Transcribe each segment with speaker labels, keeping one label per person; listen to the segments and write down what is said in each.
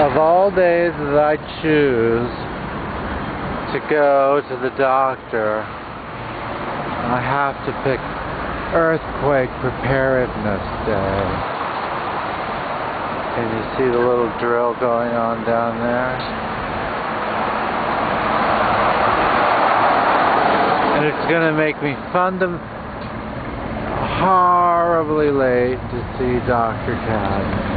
Speaker 1: Of all days that I choose to go to the doctor, I have to pick Earthquake Preparedness Day. Can you see the little drill going on down there? And it's going to make me horribly late to see Dr. Cadman.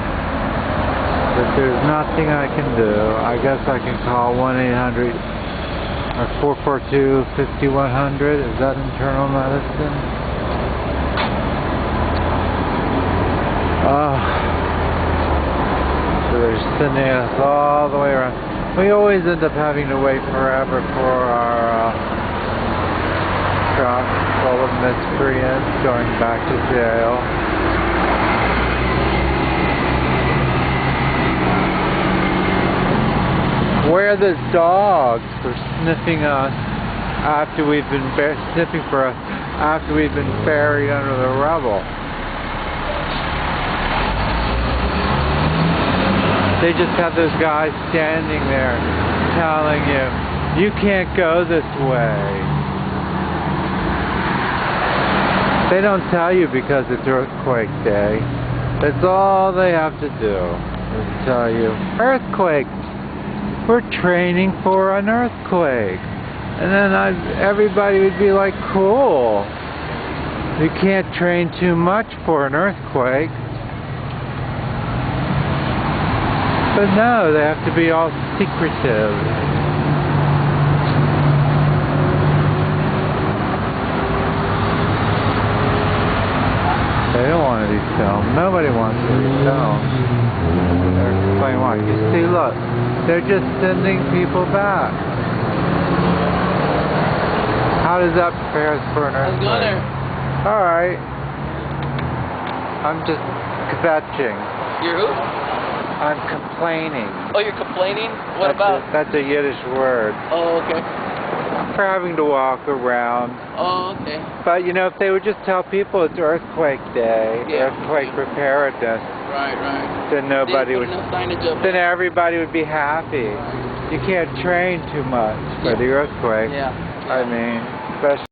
Speaker 1: But there's nothing I can do. I guess I can call 1-800 or 442-5100. Is that internal medicine? So they're sending us all the way around. We always end up having to wait forever for our truck full of miscreants going back to jail. Where the dogs for sniffing us after we've been sniffing for us after we've been buried under the rubble. They just have those guys standing there telling you can't go this way. They don't tell you because it's Earthquake Day. That's all they have to do is tell you, earthquake. We're training for an earthquake. And then everybody would be like, cool. You can't train too much for an earthquake. But no, they have to be all secretive. They don't want to be filmed. Nobody wants to be filmed. They're explaining why. You see, look. They're just sending people back. How does that prepare us for an earthquake?
Speaker 2: Let's go there.
Speaker 1: Alright. I'm just kvetching.
Speaker 2: You're who?
Speaker 1: I'm complaining.
Speaker 2: Oh, you're complaining? What about?
Speaker 1: That's a Yiddish word.
Speaker 2: Oh, okay.
Speaker 1: For having to walk around.
Speaker 2: Oh, okay.
Speaker 1: But, you know, if they would just tell people it's Earthquake Day,
Speaker 2: yeah.
Speaker 1: Earthquake Preparedness,
Speaker 2: right.
Speaker 1: then nobody would. Then everybody would be happy.
Speaker 2: Right.
Speaker 1: You can't train too much for the earthquake.
Speaker 2: Yeah.
Speaker 1: I mean, especially.